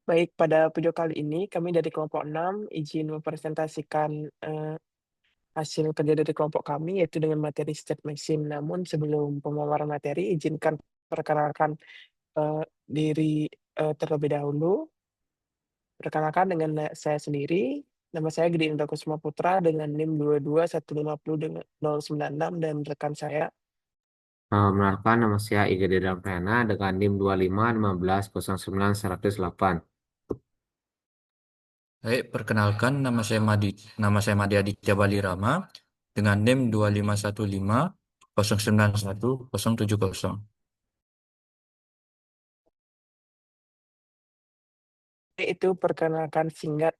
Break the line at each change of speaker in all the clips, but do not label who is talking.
Baik, pada video kali ini kami dari kelompok 6 izin mempresentasikan, hasil kerja dari kelompok kami yaitu dengan materi state machine. Namun sebelum pemaparan materi izinkan perkenalkan, diri, terlebih dahulu. Perkenalkan dengan saya sendiri, nama saya Gede Indra Kusuma Putra dengan NIM 22150 dengan 096 dan rekan saya.
Mengenalkan nama saya Iga Prana dengan NIM 25150908.
Baik, perkenalkan nama saya Madi Aditya Balirama dengan NIM 2515091070.
Itu perkenalkan singkat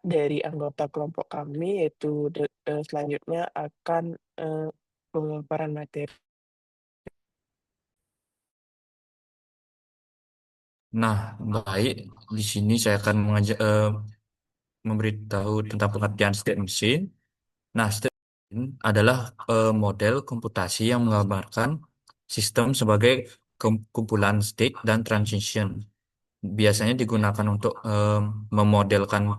dari anggota kelompok kami, yaitu selanjutnya akan, pemaparan materi.
Nah, baik, di sini saya akan memberitahu tentang pengertian state machine. Nah, state machine adalah model komputasi yang menggambarkan sistem sebagai kumpulan state dan transition. Biasanya digunakan untuk memodelkan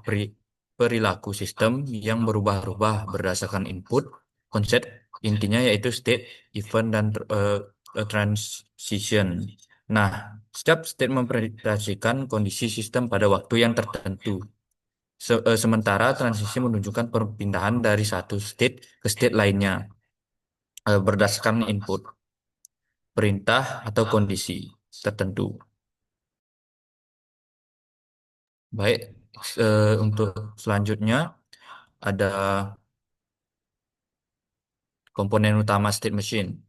perilaku sistem yang berubah-ubah berdasarkan input. Konsep intinya yaitu state, event, dan transition. Nah, setiap state mempresentasikan kondisi sistem pada waktu yang tertentu. Sementara transisi menunjukkan perpindahan dari satu state ke state lainnya berdasarkan input, perintah, atau kondisi tertentu. Baik, untuk selanjutnya ada komponen utama state machine.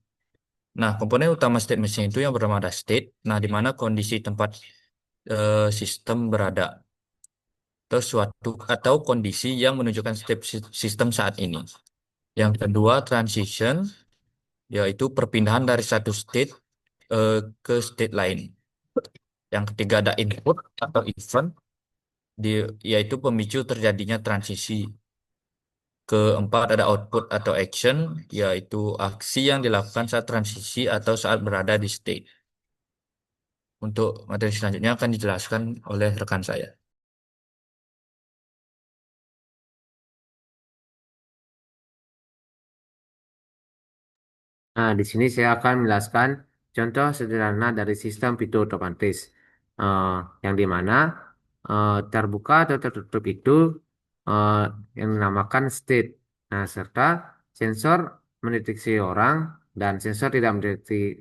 Nah, komponen utama state machine itu yang bernama state, nah di mana kondisi tempat sistem berada atau kondisi yang menunjukkan state sistem saat ini. Yang kedua, transition, yaitu perpindahan dari satu state ke state lain. Yang ketiga ada input atau event, yaitu pemicu terjadinya transisi. Keempat ada output atau action, yaitu aksi yang dilakukan saat transisi atau saat berada di state. Untuk materi selanjutnya akan dijelaskan oleh rekan saya.
Nah, di sini saya akan menjelaskan contoh sederhana dari sistem pintu otomatis, eh, yang dimana terbuka atau tertutup itu eh, yang dinamakan state. Nah, serta sensor mendeteksi orang dan sensor tidak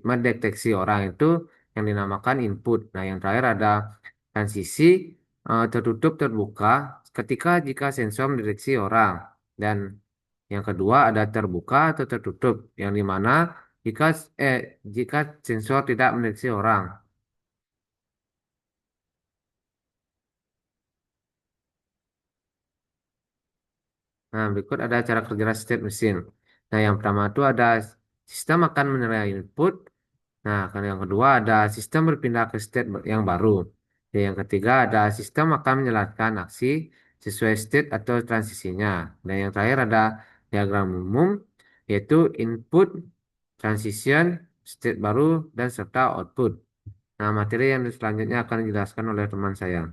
mendeteksi orang itu yang dinamakan input. Nah, yang terakhir ada transisi tertutup terbuka jika sensor mendeteksi orang dan yang kedua ada terbuka atau tertutup, yang dimana jika jika sensor tidak mendeteksi orang. Nah, berikut ada cara kerja state machine. Nah, yang pertama itu ada sistem akan menerima input. Nah, kalau yang kedua ada sistem berpindah ke state yang baru. Dan yang ketiga ada sistem akan menjalankan aksi sesuai state atau transisinya. Dan yang terakhir ada diagram umum, yaitu input, transition, state baru, dan serta output. Nah, materi yang selanjutnya akan dijelaskan oleh teman saya.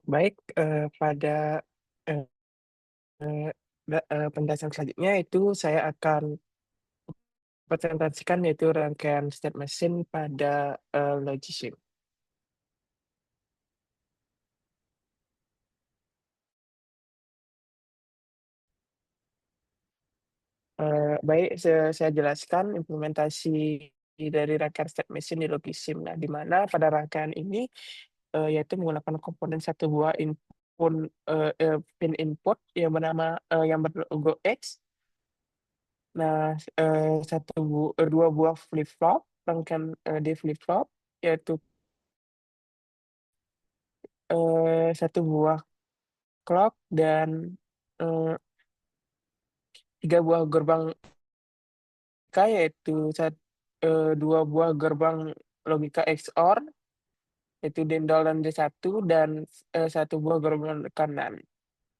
Baik, pada, eee penjelasan selanjutnya itu saya akan presentasikan yaitu rangkaian state machine pada, Logisim. Baik, saya jelaskan implementasi dari rangkaian state machine di Logisim. Nah, di mana pada rangkaian ini, yaitu menggunakan komponen satu buah pin input yang yang berlogo X. Nah, 2 buah flip-flop, rangkaian, di flip-flop, yaitu, 1 buah clock dan, eee, 3 buah gerbang logika, yaitu 2 buah gerbang logika XOR, yaitu dendol dan D1 dan, 1 buah gerbang rekanan.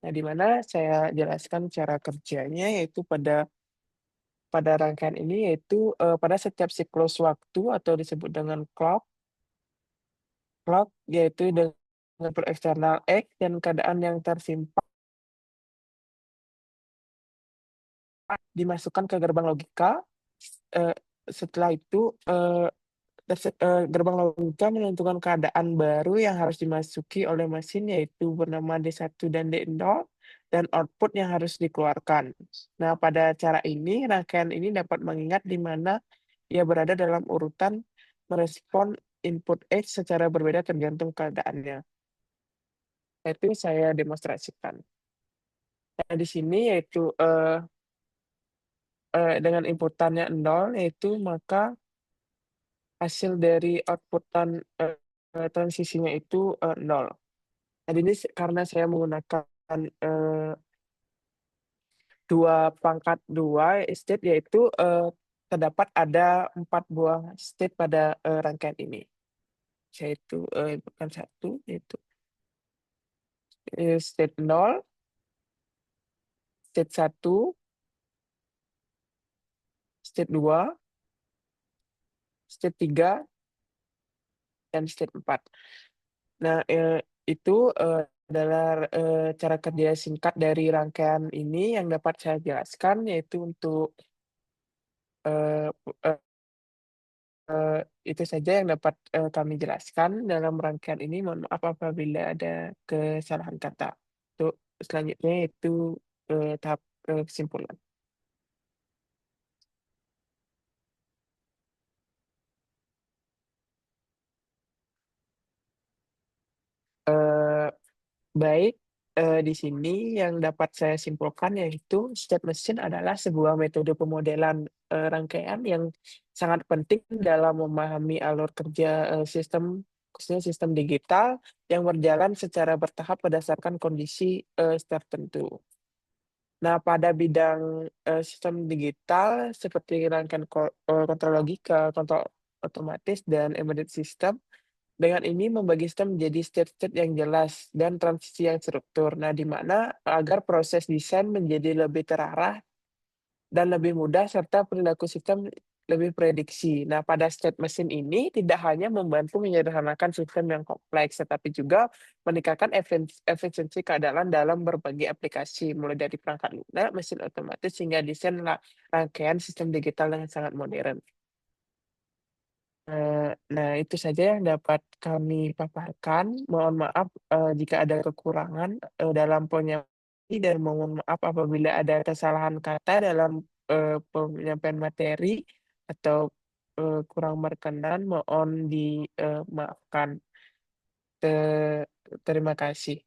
Nah, di mana saya jelaskan cara kerjanya, yaitu pada pada rangkaian ini yaitu pada setiap siklus waktu atau disebut dengan clock yaitu dengan input eksternal X dan keadaan yang tersimpan dimasukkan ke gerbang logika. Setelah itu gerbang logika menentukan keadaan baru yang harus dimasuki oleh mesin yaitu bernama D1 dan D0 dan output yang harus dikeluarkan. Nah, pada cara ini rangkaian ini dapat mengingat di mana ia berada dalam urutan merespon input X secara berbeda tergantung keadaannya. Itu saya demonstrasikan. Nah, di sini yaitu dengan inputannya 0 yaitu maka hasil dari outputan transisinya itu 0. Nah, ini karena saya menggunakan 2 state yaitu terdapat ada 4 buah state pada rangkaian ini. Yaitu bukan 1 yaitu state 0, state 1, state 2, state 3, dan state 4. Nah, itu adalah cara kerja singkat dari rangkaian ini yang dapat saya jelaskan, yaitu untuk itu saja yang dapat kami jelaskan dalam rangkaian ini. Mohon maaf apabila ada kesalahan kata. Untuk selanjutnya itu tahap kesimpulan. Baik, di sini yang dapat saya simpulkan yaitu state machine adalah sebuah metode pemodelan rangkaian yang sangat penting dalam memahami alur kerja sistem, khususnya sistem digital yang berjalan secara bertahap berdasarkan kondisi tertentu. Nah, pada bidang sistem digital seperti rangkaian kontrol logika, kontrol otomatis, dan embedded system, dengan ini membagi sistem menjadi state-state yang jelas dan transisi yang struktur. Nah, di mana agar proses desain menjadi lebih terarah dan lebih mudah serta perilaku sistem lebih prediksi. Nah, pada state machine ini tidak hanya membantu menyederhanakan sistem yang kompleks, tetapi juga meningkatkan efisiensi keandalan dalam berbagai aplikasi, mulai dari perangkat lunak, mesin otomatis, hingga desain rangkaian sistem digital yang sangat modern. Nah, itu saja yang dapat kami paparkan. Mohon maaf jika ada kekurangan dalam penyampaian dan mohon maaf apabila ada kesalahan kata dalam penyampaian materi atau kurang berkenan, mohon dimaafkan. Terima kasih.